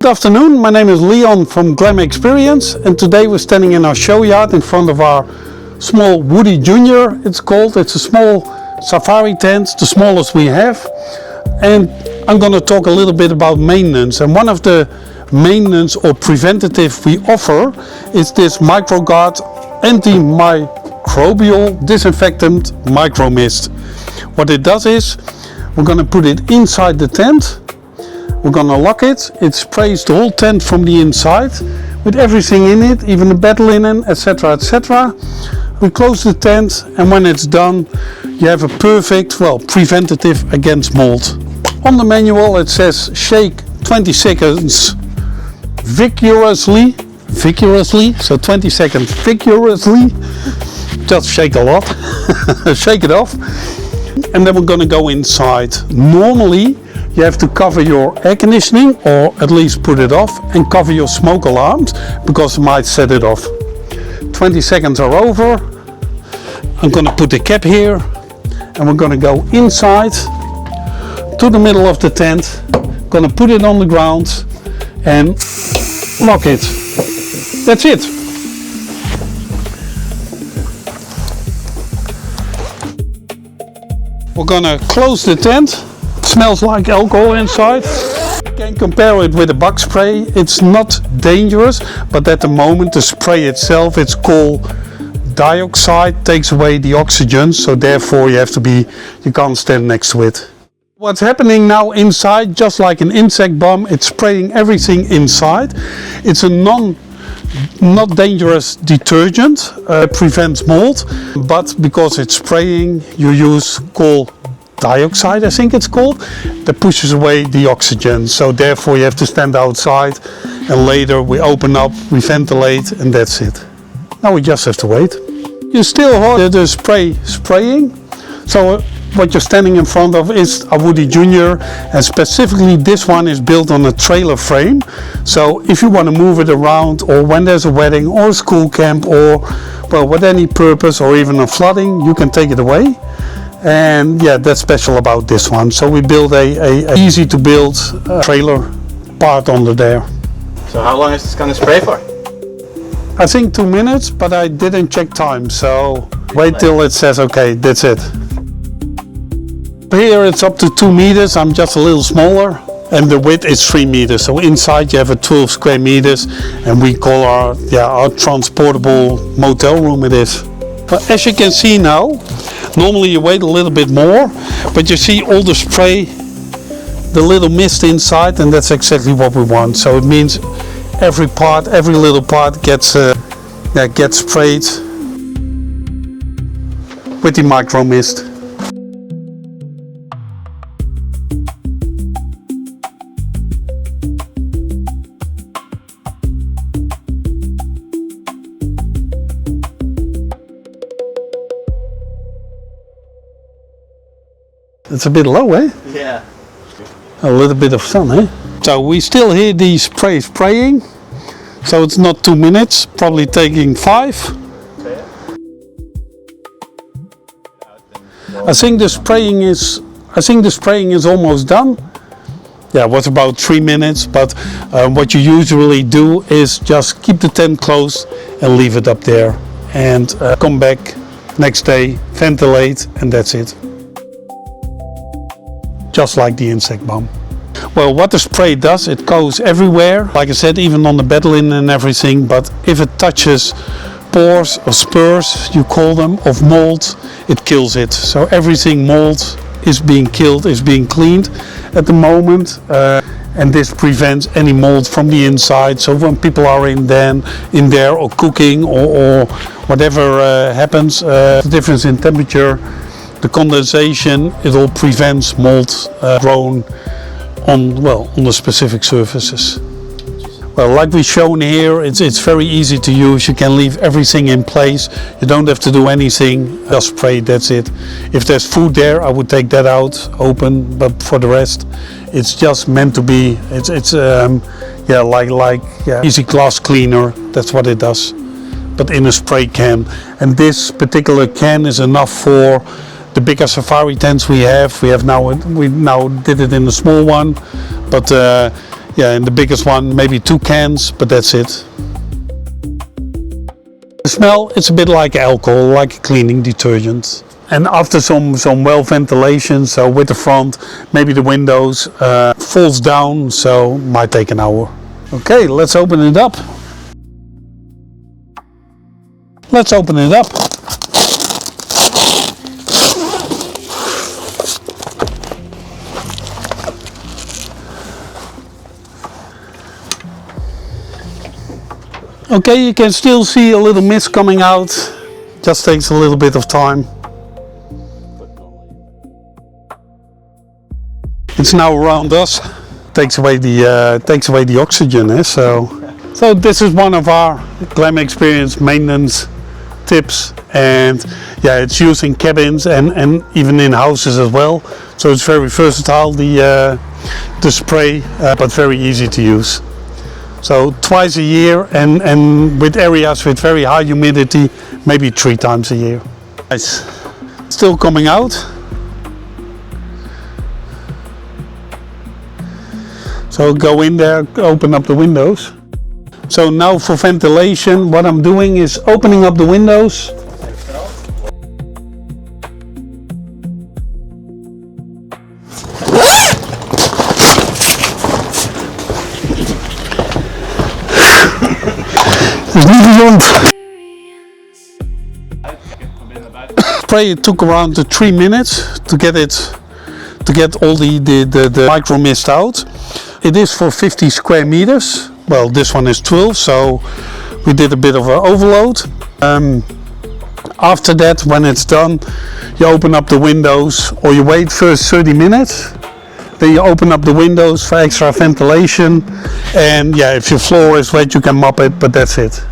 Good afternoon, my name is Leon from GlamXperience, and today we're standing in our show yard in front of our small Woody Junior, it's called. It's a small safari tent, the smallest we have, and I'm going to talk a little bit about maintenance. And one of the maintenance or preventative we offer is this Micro Guard Microbial Disinfectant Micro Mist. What it does is we're going to put it inside the tent. We're gonna lock it. It sprays the whole tent from the inside with everything in it, even the bed linen, etc, etc. We close the tent, and when it's done you have a perfect, preventative against mold. On the manual it says shake 20 seconds vigorously, so 20 seconds vigorously, just shake a lot, shake it off, and then we're gonna go inside. Normally you have to cover your air conditioning, or at least put it off, and cover your smoke alarms because it might set it off. 20 seconds are over. I'm going to put the cap here, and we're going to go inside to the middle of the tent. Going to put it on the ground and lock it. That's it. We're going to close the tent. Smells like alcohol inside. You can compare it with a bug spray. It's not dangerous, but at the moment the spray itself, it's called dioxide, takes away the oxygen, so therefore you can't stand next to it. What's happening now inside, just like an insect bomb, it's spraying everything inside. It's a not dangerous detergent, prevents mold, but because it's spraying you use coal dioxide, I think it's called, that pushes away the oxygen, so therefore you have to stand outside, and later we open up, we ventilate, and that's it. Now we just have to wait. You still hear the spraying, so what you're standing in front of is a Woody Junior, and specifically this one is built on a trailer frame, so if you want to move it around, or when there's a wedding or a school camp, or with any purpose, or even a flooding, you can take it away. And yeah, that's special about this one. So we build a easy to build trailer part under there. So how long is this going to spray for? I think 2 minutes, but I didn't check time, so wait till it says okay, that's it. Here it's up to 2 meters, I'm just a little smaller, and the width is 3 meters. So inside you have a 12 square meters, and we call our transportable motel room it is. But as you can see now, normally you wait a little bit more, but you see all the spray, the little mist inside, and that's exactly what we want. So it means every little part gets sprayed with the micro mist. It's a bit low, eh? Yeah. A little bit of sun, eh? So we still hear the spray spraying. So it's not 2 minutes, probably taking 5. I think the spraying is almost done. Yeah, it was about 3 minutes, but what you usually do is just keep the tent closed and leave it up there, and come back next day, ventilate, and that's it. Just like the insect bomb. Well, what the spray does, it goes everywhere, like I said, even on the bed linen and everything, but if it touches pores or spurs, you call them, of mold, it kills it. So everything mold is being killed, is being cleaned at the moment, and this prevents any mold from the inside. So when people are in there or cooking or whatever happens, the difference in temperature, the condensation, it all prevents mold growing on the specific surfaces. Well, like we've shown here, it's very easy to use. You can leave everything in place. You don't have to do anything. Just spray, that's it. If there's food there, I would take that out, open. But for the rest, it's just meant to be. Easy glass cleaner. That's what it does. But in a spray can. And this particular can is enough for the bigger safari tents we have. We now did it in a small one, but Yeah, and the biggest one, maybe 2 cans, but that's it. The smell, it's a bit like alcohol, like a cleaning detergent. And after some well ventilation, so with the front, maybe the windows falls down, so might take an hour. Okay, let's open it up. Let's open it up. Okay, you can still see a little mist coming out. Just takes a little bit of time. It's now around us. Takes away the oxygen. So this is one of our GlamXperience maintenance tips, and yeah, it's used in cabins and even in houses as well. So it's very versatile. The spray, but very easy to use. So twice a year, and with areas with very high humidity, maybe 3 times a year. Nice. Still coming out. So go in there, open up the windows. So now for ventilation, what I'm doing is opening up the windows. Spray, it took around 3 minutes to get all the micro mist out. It is for 50 square meters. Well, this one is 12, so we did a bit of an overload. After that, when it's done, you open up the windows, or you wait first 30 minutes. Then you open up the windows for extra ventilation. And yeah, if your floor is wet, you can mop it, but that's it.